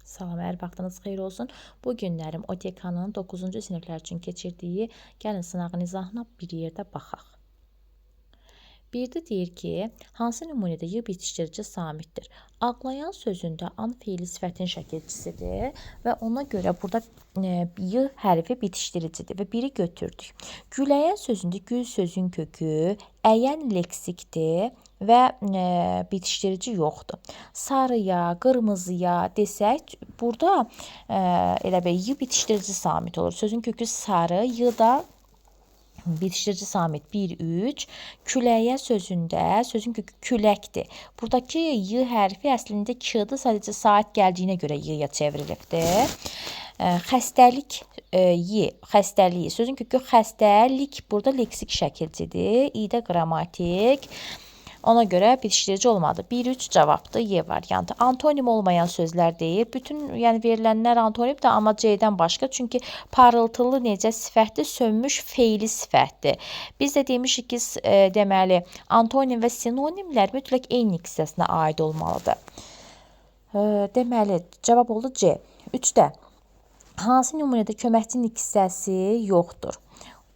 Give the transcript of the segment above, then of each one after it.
Salam, hər vaxtınız xeyir olsun. Bu günlərim OTK-nın 9-cu siniflər üçün keçirdiyi gəlin sınağı izahına bir yerdə baxaq. Birdə deyir ki, hansı nümunədə y bitişdirici samitdir? Ağlayan sözündə an feili sifətin şəkilçisidir və ona görə burada y hərfi bitişdiricidir və biri götürdük. Güləyən sözündə gül sözün kökü, əyən leksikdir və bitişdirici yoxdur. Sarıya, qırmızıya desək, burada elə bil y bitişdirici samit olur. Sözün kökü sarı, y da bitişdirici samit 1-3. Küləyə sözündə sözün kökü küləkdir. Buradakı y hərfi əslində k-dır, sadəcə saat gəldiyinə görə y-ya çevrilibdir. Xəstəlik y, xəstəliyi. Sözün kökü xəstəlik burada leksik şəkilcidir. İ-də qrammatik. Ona görə bitişdirici olmadı. 1-3 cavabdır, Y variantı. Antonim olmayan sözlər deyir. Bütün verilənlər antonimdir, amma C-dən başqa. Çünki parıltılı necə sifətdir, sönmüş feili sifətdir. Biz də demişik ki, deməli, antonim və sinonimlər mütləq eyni hissəsinə aid olmalıdır. Deməli, cavab oldu C. 3-də. Hansı nümunədə köməkçinin hissəsi yoxdur?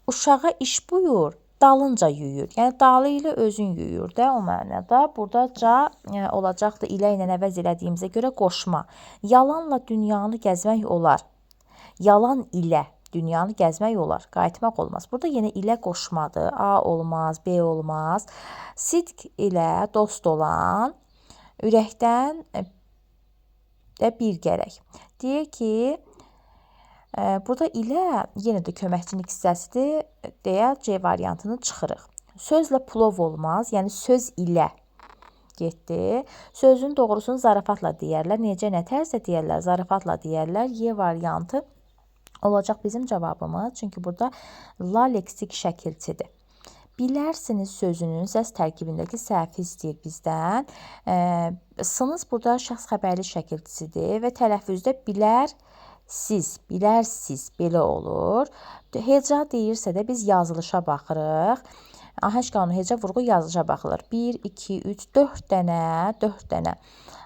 Uşağa iş buyur, dalınca yuyur. Yəni dalı ilə özün yuyur da o mənada. Burdaca olacaqdı ilə ilə əvəz elədiyimizə görə qoşma. Yalanla dünyanı gəzmək olar. Yalan ilə dünyanı gəzmək olar. Qayıtmaq olmaz. Burada yenə ilə qoşmadır. A olmaz, B olmaz. Sidq ilə dost olan ürəkdən də bir gərək. Deyir ki, burada ilə yenə də köməkçilik hissəsidir deyə C variantını çıxırıq. Sözlə plov olmaz, yəni söz ilə getdi. Sözün doğrusunu zarafatla deyərlər. Necə, nə tərzdə deyərlər? Zarafatla deyərlər. Y variantı olacaq bizim cavabımız. Çünki burada la leksik şəkilçidir. Bilərsiniz sözünün səs tərkibindəki səhvi istəyir bizdən. Sınız burada şəxs xəbərli şəkilçisidir və tələffüzdə bilərsiz, bilərsiz belə olur. Heca deyirsə də biz yazılışa baxırıq. Ahəng qanunu heca vurğu yazılışa baxılır. 1, 2, 3, 4 dənə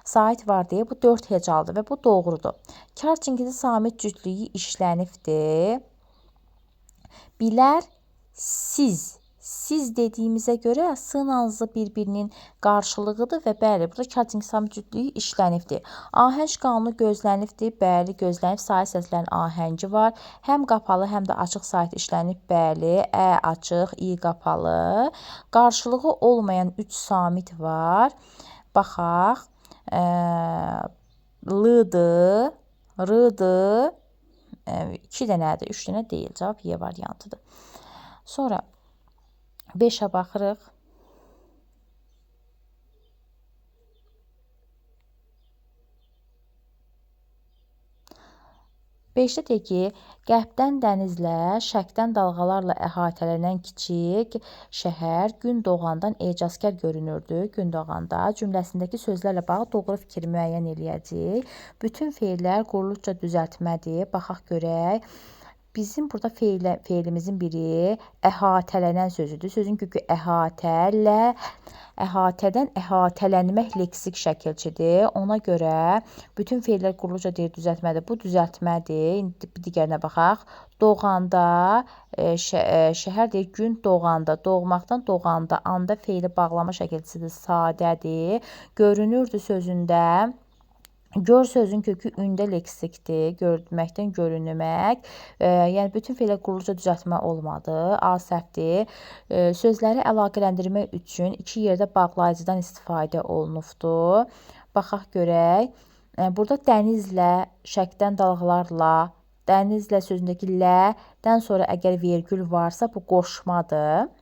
sait var deyə bu 4 hecalıdır və bu doğrudur. Kar çingisi samit cütlüyü işlənibdir. Siz dediyimizə görə sınazlı bir-birinin qarşılığıdır və bəli, burada kar çingisi samit cütlüyü işlənibdir. Ahəng qanunu gözlənibdir, bəli, gözlənib. Sait səslərin ahəngi var. Həm qapalı, həm də açıq sait işlənib, bəli. Ə açıq, i qapalı. Qarşılığı olmayan 3 samit var. Baxaq. L-dır, r-dır. 2 dənədir, 3 dənə deyil. Cavab Y variantıdır. Sonra 5-ə baxırıq. 5-də deyir ki, qərbdən dənizlə, şərqdən dalğalarla əhatələnən kiçik şəhər gün doğandan ecazkar görünürdü. Gün doğanda cümləsindəki sözlərlə bağlı doğru fikri müəyyən eləyəcək. Bütün feillər quruluqca düzəltmədir. Baxaq görək. Bizim burada feilimizin biri əhatələnən sözüdür. Sözün kökü əhatələ, əhatədən əhatələnmək leksik şəkilçidir. Ona görə bütün feillər quruluqca deyir düzəltmədir. Bu düzəltmədir. İndi bir digərinə baxaq. Doğanda, şəhər deyir gün doğanda, doğmaqdan doğanda, anda feili bağlama şəkilçisidir, sadədir. Görünürdü sözündə. Gör sözün kökü ündə leksikdir. Görməkdən görünmək. Yəni bütün feillər quruluqca düzəltmə olmadı. A səhvdir. Sözləri əlaqələndirmək üçün 2 yerdə bağlayıcıdan istifadə olunubdur. Baxaq görək. Burada dənizlə, şərqdən dalğalarla, dənizlə sözündəki lə-dən sonra əgər vergül varsa bu qoşmadır.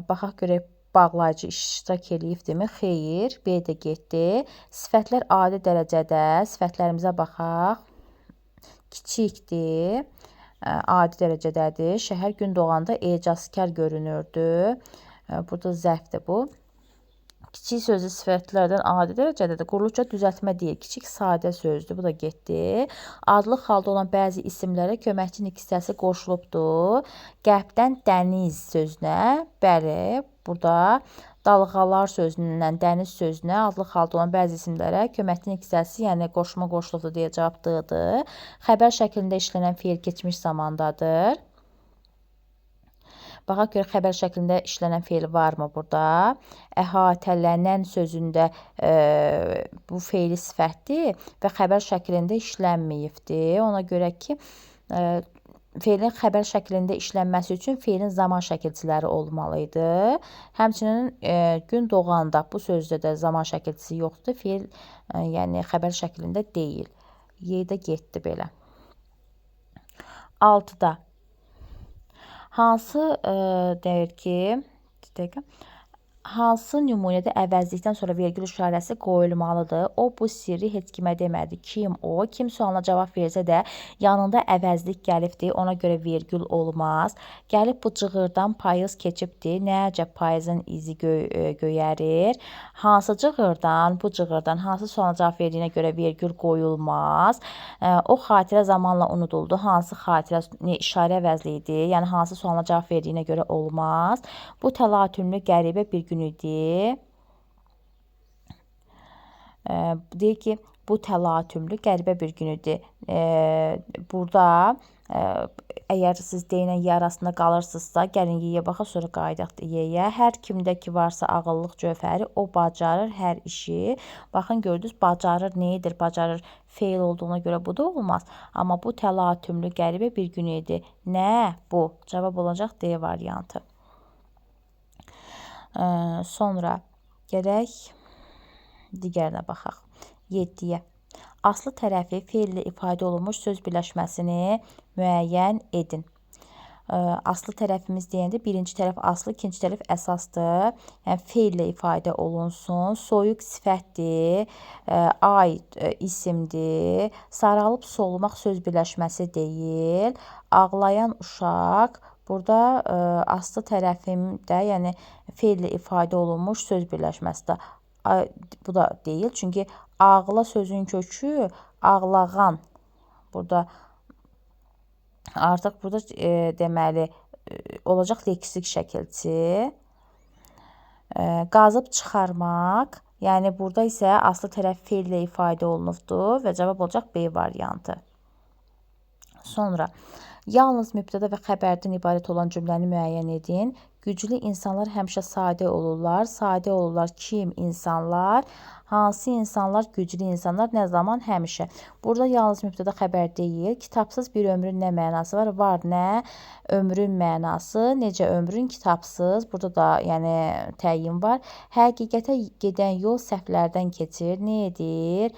Baxaq görək. Bağlayıcı iştirak eləyibdirmi? Xeyr. B də getdi. Sifətlər adi dərəcədə. Sifətlərimizə baxaq. Kiçikdir. Adi dərəcədədir. Şəhər gün doğanda ecazkar görünürdü. Burada zərfdir bu. Kiçik sözlü sifətlərdən adi dərəcədədir. Quruluqca düzəltmə deyil. Kiçik sadə sözdür. Bu da getdi. Adlıq halda olan bəzi isimlərə köməkçinin hissəsi qoşulubdur. Qərbdən dəniz sözünə, bəli, burada dalğalar sözündən dəniz sözünə adlı xalda olan bəzi isimlərə köməkli hissəsi, yəni qoşma qoşuluqdur deyə cavab D-dir. Xəbər şəklində işlənən feil keçmiş zamandadır. Baxaq görə xəbər şəklində işlənən feil varmı burada? Əhatələnən sözündə bu feili sifətdir və xəbər şəklində işlənməyibdir. Ona görə ki, feilin xəbər şəklində işlənməsi üçün feilin zaman şəkilçiləri olmalı idi. Həmçinin gün doğanda bu sözdə də zaman şəkilçisi yoxdur. Feil yəni xəbər şəklində deyil. Y-də getdi belə. 6-da hansı deyir ki, hansı nümunədə əvəzlikdən sonra vergül işarəsi qoyulmalıdır? O bu sirri heç kimə demədi. Kim o? Kim sualına cavab versə də yanında əvəzlik gəlibdir. Ona görə vergül olmaz. Gəlib bu cığırdan payız keçibdir. Nəcə payızın izi göyərir? Hansı cığırdan? Bu cığırdan. Hansı sualına cavab verdiyinə görə vergül qoyulmaz. O xatirə zamanla unuduldu. Hansı xatirə işarə əvəzli idi? Yəni hansı sualına cavab verdiyinə görə olmaz. Bu təlatümlü qəribə bir gün idi. Deyir ki, bu təlatümlü qəribə bir gün idi. Burada əgər siz D ilə Y arasında qalırsınızsa, gəlin Y-yə baxaq, sonra qayıdaq Y-yə. Hər kimdə ki varsa ağıllıq cövhəri, o bacarır hər işi. Baxın, gördünüz, bacarır neyidir? Bacarır feil olduğuna görə bu da olmaz. Amma bu təlatümlü qəribə bir gün idi. Nə bu? Cavab olacaq D variantı. Sonra gələk digərinə baxaq. 7-yə. Aslı tərəfi feillə ifadə olunmuş söz birləşməsini müəyyən edin. Aslı tərəfimiz deyəndə birinci tərəf aslı, ikinci tərəf əsasdır. Yəni feillə ifadə olunsun. Soyuq sifətdir. Aid isimdir. Saralıb solmaq söz birləşməsi deyil. Ağlayan uşaq. Burada aslı tərəfimdə, yəni feillə ifadə olunmuş söz birləşməsidir. Bu da deyil. Çünki ağla sözün kökü ağlağan. Burada artıq burada deməli olacaq leksik şəkilçi. Qazıb çıxarmaq. Yəni burada isə aslı tərəf feillə ifadə olunubdur və cavab olacaq B variantı. Sonra yalnız mübtəda və xəbərdən ibarət olan cümləni müəyyən edin. Güclü insanlar həmişə sadə olurlar. Sadə olurlar kim? İnsanlar. Hansı insanlar? Güclü insanlar. Nə zaman? Həmişə. Burada yalnız mübtəda xəbər deyil. Kitabsız bir ömrün nə mənası var? Var nə? Ömrün mənası. Necə ömrün? Kitabsız. Burada da yəni təyin var. Həqiqətə gedən yol səhvlərdən keçir. Nə edir?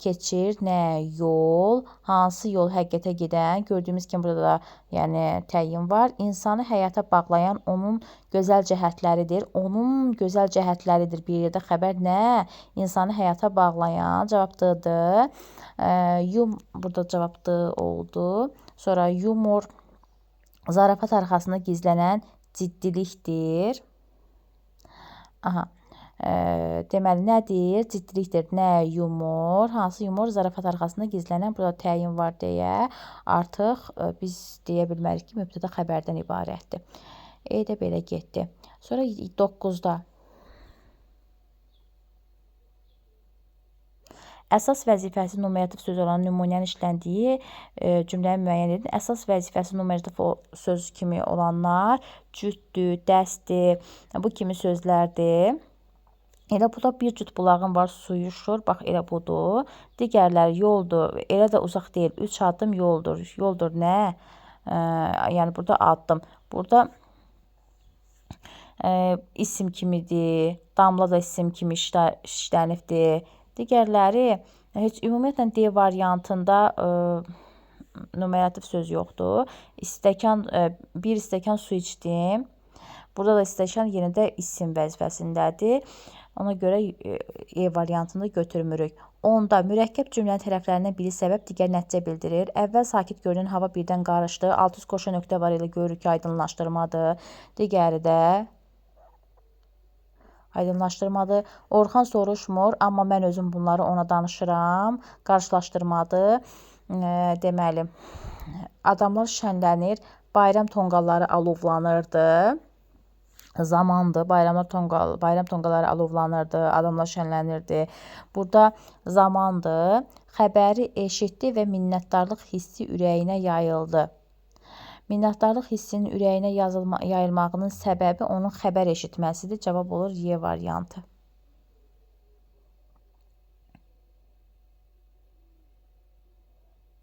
Keçir. Nə? Yol. Hansı yol həqiqətə gedən? Gördüyümüz kimi burada da yəni təyin var. İnsanı həyata bağlayan onun gözəl cəhətləridir. Onun gözəl cəhətləridir. Bir yerdə xəbər nə? İnsanı həyata bağlayan. Cavab D-dir. Burada cavab D oldu. Sonra yumor zarafat arxasında gizlənən ciddilikdir. Deməli, nədir? Ciddilikdir. Nə? Yumor. Hansı yumor? Zarafat arxasında gizlənən. Burada təyin var deyə artıq biz deyə bilmərik ki, mübtəda xəbərdən ibarətdir. E-də belə getdi. Sonra 9-da. Əsas vəzifəsi numerativ söz olan nümunənin işləndiyi cümləni müəyyən edin. Əsas vəzifəsi numerativ söz kimi olanlar cütdür, dəstdir, bu kimi sözlərdir. Elə burada bir cüt bulağın var, suyuşur. Bax, elə budur. Digərləri yoldur. Elə də uzaq deyil. 3 addım yoldur. Yoldur nə? Yəni burada addım. Burada isim kimidir. Damla da isim kimi işlənibdir. Digərləri heç ümumiyyətlə D variantında numerativ söz yoxdur. Bir stəkan su içdim. Burada da stəkan yerində isim vəzifəsindədir. Ona görə E variantını götürmürük. 10-da mürəkkəb cümlənin tərəflərindən biri səbəb, digər nəticə bildirir. Əvvəl sakit görünən hava birdən qarışdı. Alt üst qoşa nöqtə var ilə görürük ki, aydınlaşdırmadır. Digəri də aydınlaşdırmadır. Orxan soruşmur, amma mən özüm bunları ona danışıram. Qarşılaşdırmadır. Deməli, adamlar şənlənir, bayram tonqalları alovlanırdı. zamandır. Bayram tonqalları alovlanırdı, adamlar şənlənirdi. Burada zamandır. Xəbəri eşitdi və minnətdarlıq hissi ürəyinə yayıldı. Minnətdarlıq hissinin ürəyinə yayılmağının səbəbi onun xəbər eşitməsidir. Cavab olur Y variantı.